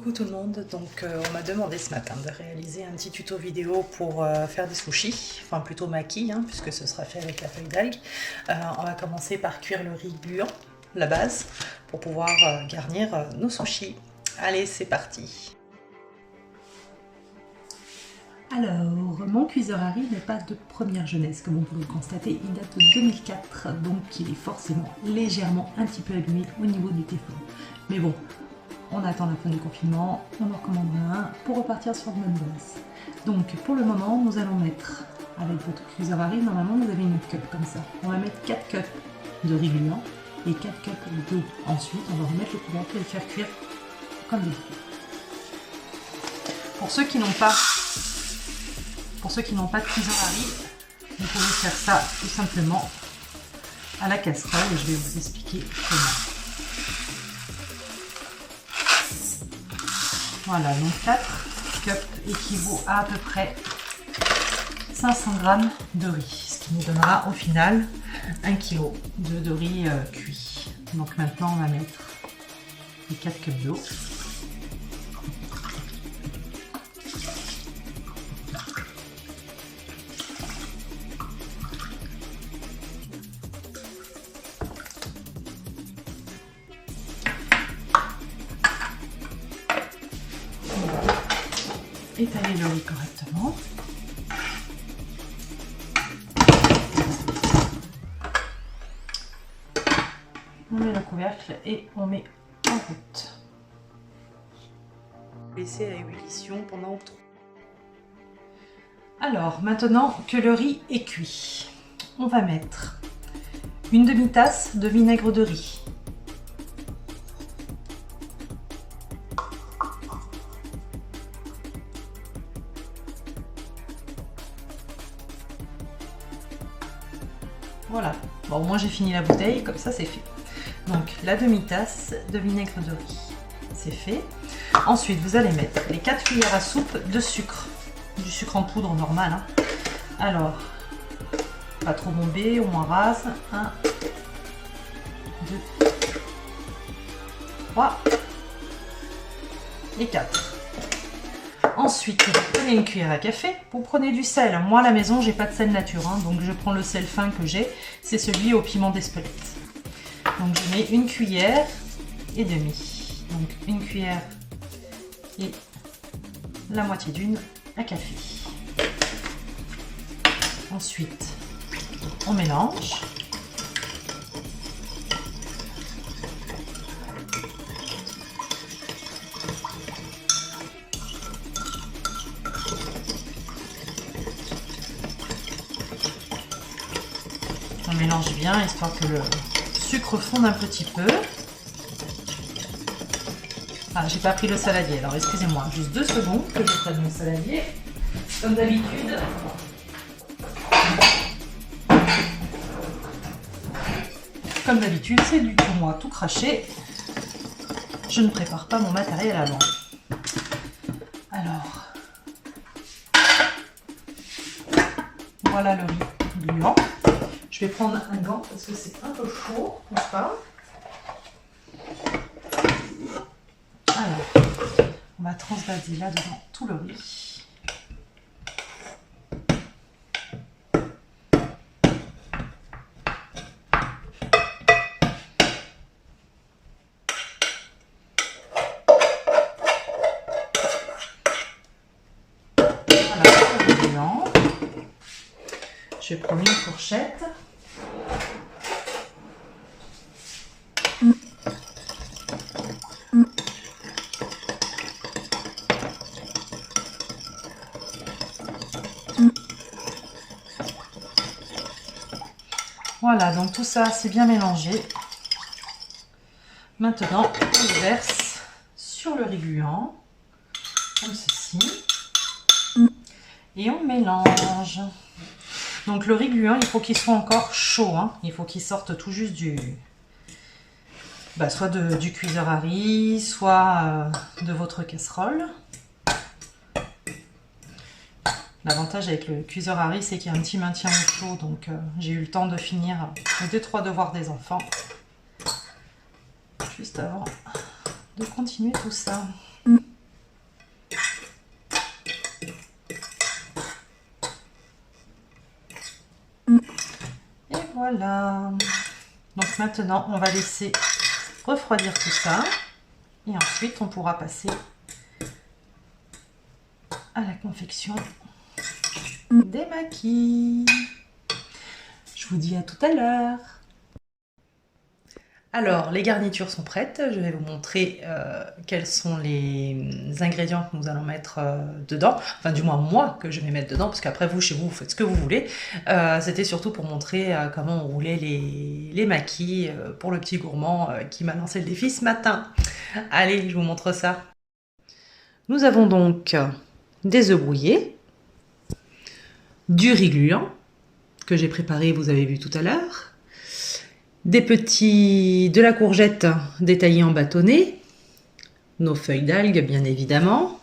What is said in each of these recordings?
Coucou tout le monde, donc on m'a demandé ce matin de réaliser un petit tuto vidéo pour faire des sushis, enfin plutôt maki, hein, puisque ce sera fait avec la feuille d'algue. On va commencer par cuire le riz gluant, la base, pour pouvoir garnir nos sushis. Allez, c'est parti. Alors, mon cuiseur à riz n'est pas de première jeunesse, comme on peut le constater, il date de 2004, donc il est forcément légèrement un petit peu abîmé au niveau du téflon. Mais bon, on attend la fin du confinement, on en recommandera un pour repartir sur de bonnes bases. Donc pour le moment, nous allons mettre, avec votre cuiseur à riz, normalement vous avez une cup comme ça. On va mettre 4 cups de riz gluant et 4 cups d'eau. Ensuite, on va remettre le couvercle et le faire cuire comme des fruits. Pour ceux qui n'ont pas de cuiseur à riz, vous pouvez faire ça tout simplement à la casserole et je vais vous expliquer comment. Voilà, donc 4 cups équivaut à peu près 500 g de riz, ce qui nous donnera au final 1 kg de riz cuit. Donc maintenant on va mettre les 4 cups d'eau. Étaler le riz correctement. On met le couvercle et on met en route. Laisser à ébullition pendant 3. Alors, maintenant que le riz est cuit, on va mettre une demi-tasse de vinaigre de riz. Voilà, bon moi j'ai fini la bouteille, comme ça c'est fait. Donc la demi-tasse de vinaigre de riz, c'est fait. Ensuite vous allez mettre les 4 cuillères à soupe de sucre, du sucre en poudre normal. Hein. Alors, pas trop bombé, au moins rase. 1, 2, 3 et 4. Ensuite, vous prenez une cuillère à café, vous prenez du sel. Moi à la maison, j'ai pas de sel nature, hein, donc je prends le sel fin que j'ai, c'est celui au piment d'Espelette. Donc je mets une cuillère et demie. Donc une cuillère et la moitié d'une à café. Ensuite, on mélange. On mélange bien histoire que le sucre fonde un petit peu. Ah, j'ai pas pris le saladier, alors excusez-moi, juste 2 secondes que je prenne mon saladier. Comme d'habitude. Comme d'habitude, c'est du pour moi tout craché. Je ne prépare pas mon matériel avant. Alors, voilà le riz gluant. Je vais prendre un gant parce que c'est un peu chaud, n'est-ce pas? Alors, on va transvaser là-dedans tout le riz. Voilà, le riz gluant. Je vais prendre une fourchette. Voilà, donc tout ça c'est bien mélangé. Maintenant, on le verse sur le riz gluant, comme ceci. Et on mélange. Donc le riz gluant, il faut qu'il soit encore chaud. Hein. Il faut qu'il sorte tout juste soit du cuiseur à riz, soit de votre casserole. L'avantage avec le cuiseur à riz, c'est qu'il y a un petit maintien au chaud, donc j'ai eu le temps de finir les 2-3 devoirs des enfants. Juste avant de continuer tout ça. voilà. Donc maintenant, on va laisser refroidir tout ça. Et ensuite, on pourra passer à la confection des maquis. Je vous dis à tout à l'heure. Alors, les garnitures sont prêtes. Je vais vous montrer quels sont les ingrédients que nous allons mettre dedans. Enfin, du moins, moi, que je vais mettre dedans, parce qu'après, vous, chez vous, vous faites ce que vous voulez. C'était surtout pour montrer comment on roulait les maquis pour le petit gourmand qui m'a lancé le défi ce matin. Allez, je vous montre ça. Nous avons donc des œufs brouillés, du riz gluant, que j'ai préparé, vous avez vu tout à l'heure, de la courgette détaillée en bâtonnets, nos feuilles d'algues bien évidemment,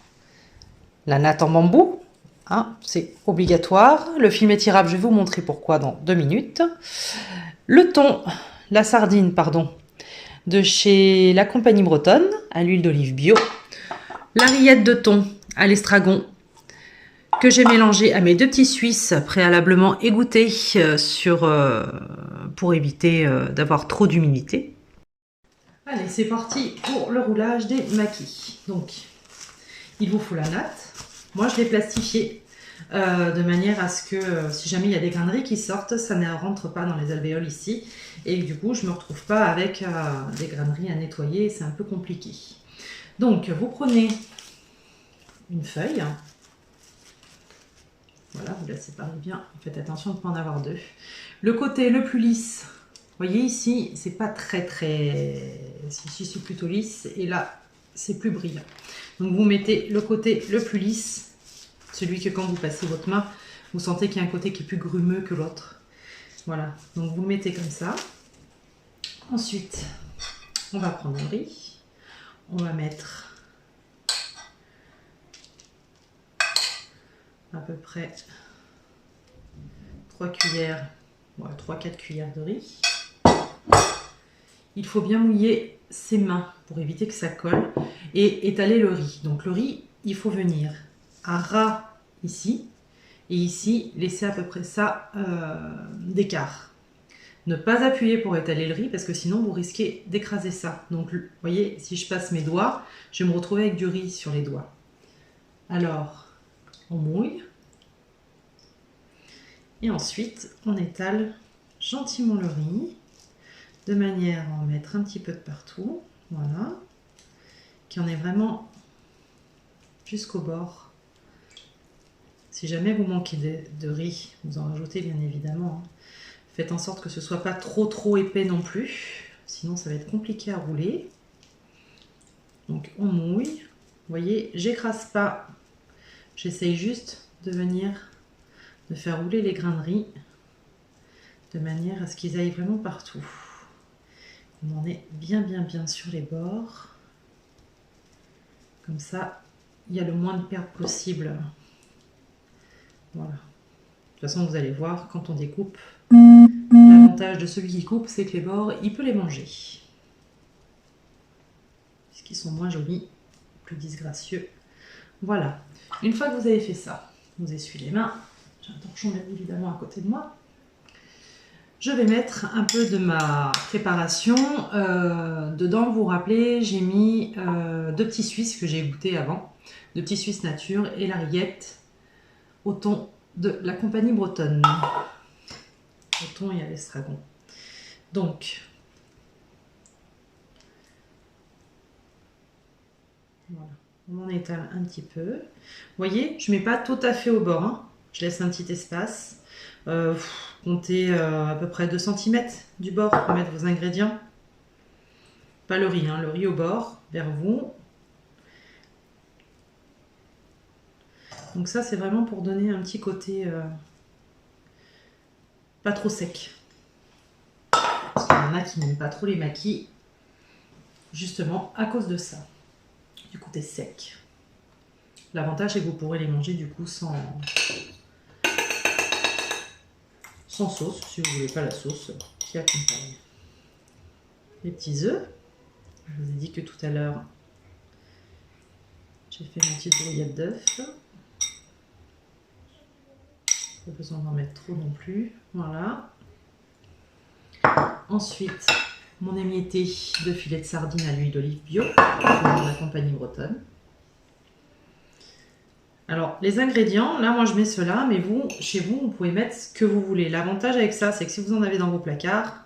la natte en bambou, hein, c'est obligatoire, le film étirable, je vais vous montrer pourquoi dans 2 minutes, la sardine, pardon, de chez la compagnie bretonne, à l'huile d'olive bio, la rillette de thon à l'estragon, que j'ai mélangé à mes 2 petits Suisses préalablement égouttés pour éviter d'avoir trop d'humidité. Allez, c'est parti pour le roulage des maquis. Donc, il vous faut la natte. Moi, je l'ai plastifiée de manière à ce que si jamais il y a des graineries qui sortent, ça ne rentre pas dans les alvéoles ici. Et du coup, je ne me retrouve pas avec des graineries à nettoyer. C'est un peu compliqué. Donc, vous prenez une feuille. Voilà, vous la séparez bien. Faites attention de ne pas en avoir 2. Le côté le plus lisse, vous voyez ici, c'est pas très... Ici, c'est plutôt lisse. Et là, c'est plus brillant. Donc, vous mettez le côté le plus lisse. Celui que quand vous passez votre main, vous sentez qu'il y a un côté qui est plus grumeux que l'autre. Voilà. Donc, vous le mettez comme ça. Ensuite, on va prendre le riz. On va mettre à peu près 3 cuillères, 3-4 cuillères de riz. Il faut bien mouiller ses mains pour éviter que ça colle et étaler le riz. Donc le riz, il faut venir à ras ici et ici laisser à peu près ça d'écart. Ne pas appuyer pour étaler le riz parce que sinon vous risquez d'écraser ça. Donc vous voyez, si je passe mes doigts, je vais me retrouver avec du riz sur les doigts. Alors, on mouille. Et ensuite, on étale gentiment le riz, de manière à en mettre un petit peu de partout. Voilà. Qu'il y en ait vraiment jusqu'au bord. Si jamais vous manquez de riz, vous en rajoutez bien évidemment. Hein. Faites en sorte que ce ne soit pas trop épais non plus. Sinon, ça va être compliqué à rouler. Donc, on mouille. Vous voyez, j'écrase pas. J'essaye juste de faire rouler les grains de riz de manière à ce qu'ils aillent vraiment partout. On en est bien sur les bords. Comme ça, il y a le moins de pertes possible. Voilà. De toute façon, vous allez voir, quand on découpe, l'avantage de celui qui coupe, c'est que les bords, il peut les manger. Puisqu'ils sont moins jolis, plus disgracieux. Voilà. Une fois que vous avez fait ça, vous essuyez les mains. J'ai un torchon bien évidemment à côté de moi. Je vais mettre un peu de ma préparation. Dedans, vous vous rappelez, j'ai mis 2 petits Suisses que j'ai goûté avant. 2 petits Suisses nature et la rillette au thon de la compagnie bretonne. Au thon et à l'estragon. Donc, voilà. On en étale un petit peu. Vous voyez, je ne mets pas tout à fait au bord. Hein. Je laisse un petit espace. Comptez à peu près 2 cm du bord pour mettre vos ingrédients. Pas le riz, hein, le riz au bord, vers vous. Donc ça, c'est vraiment pour donner un petit côté pas trop sec. Parce qu'il y en a qui n'aiment pas trop les maquis, justement à cause de ça, du côté sec. L'avantage, c'est que vous pourrez les manger du coup sans sauce, si vous ne voulez pas la sauce qui accompagne. Les petits œufs. Je vous ai dit que tout à l'heure, j'ai fait ma petite brouillette d'œufs. Pas besoin d'en mettre trop non plus. Voilà. ensuite mon émietté de filet de sardines à l'huile d'olive bio de la compagnie bretonne. Alors, les ingrédients, là, moi, je mets cela, mais vous, chez vous, vous pouvez mettre ce que vous voulez. L'avantage avec ça, c'est que si vous en avez dans vos placards,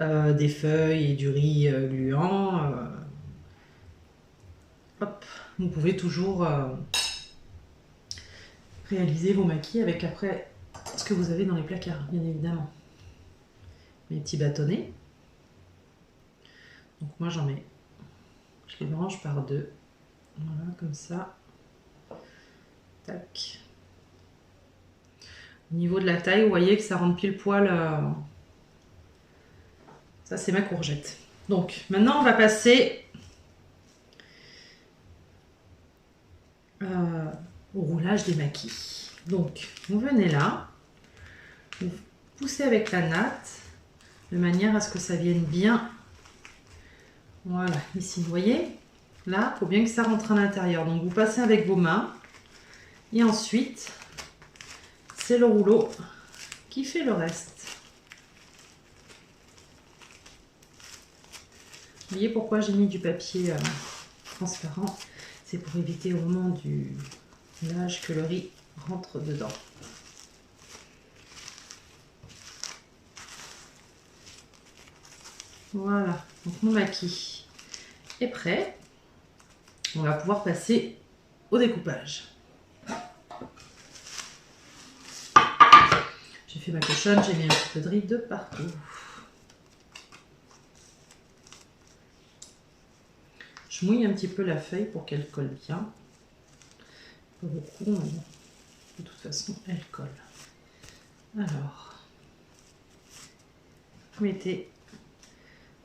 des feuilles et du riz gluant, hop, vous pouvez toujours réaliser vos maquis avec après ce que vous avez dans les placards, bien évidemment. Mes petits bâtonnets. Donc moi, j'en mets, je les branche par deux. Voilà, comme ça. Tac. Au niveau de la taille, vous voyez que ça rentre pile poil. Ça, c'est ma courgette. Donc, maintenant, on va passer au roulage des maquis. Donc, vous venez là, vous poussez avec la natte, de manière à ce que ça vienne bien. Voilà, ici, vous voyez, là, il faut bien que ça rentre à l'intérieur. Donc, vous passez avec vos mains. Et ensuite, c'est le rouleau qui fait le reste. Vous voyez pourquoi j'ai mis du papier transparent? C'est pour éviter au moment du roulage que le riz rentre dedans. Voilà, donc mon maquis est prêt. On va pouvoir passer au découpage. J'ai fait ma cochonne, j'ai mis un petit peu de riz de partout. Je mouille un petit peu la feuille pour qu'elle colle bien. Pas beaucoup, mais bon, de toute façon, elle colle. Alors, mettez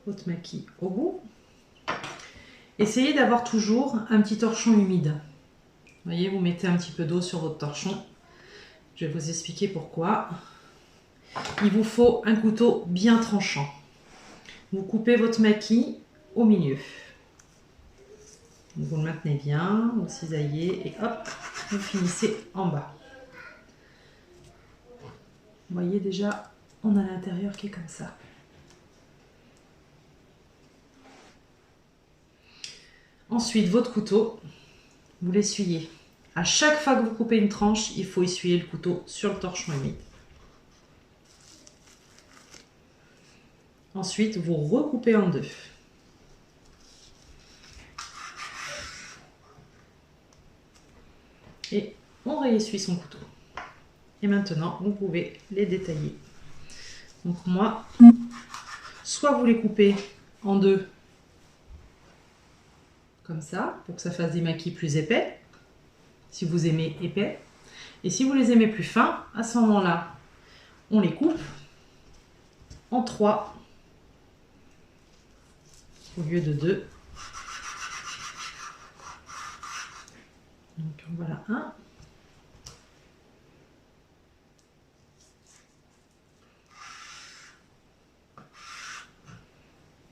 votre maquis au bout. Essayez d'avoir toujours un petit torchon humide. Vous voyez, vous mettez un petit peu d'eau sur votre torchon. Je vais vous expliquer pourquoi. Il vous faut un couteau bien tranchant. Vous coupez votre maquis au milieu. Vous le maintenez bien, vous cisaillez et hop, vous finissez en bas. Vous voyez déjà, on a l'intérieur qui est comme ça. Ensuite, votre couteau, vous l'essuyez. À chaque fois que vous coupez une tranche, il faut essuyer le couteau sur le torchon humide. Ensuite, vous recoupez en deux. Et on réessuie son couteau. Et maintenant, vous pouvez les détailler. Donc moi, soit vous les coupez en deux, comme ça, pour que ça fasse des maquis plus épais, si vous aimez épais. Et si vous les aimez plus fins, à ce moment-là, on les coupe en 3 au lieu de 2. Donc voilà un.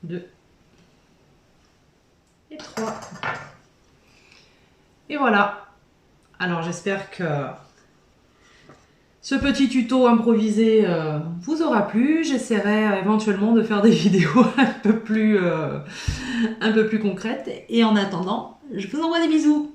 Deux. Et 3. Et voilà. Alors j'espère que ce petit tuto improvisé vous aura plu. J'essaierai éventuellement de faire des vidéos un peu plus concrètes. Et en attendant, je vous envoie des bisous.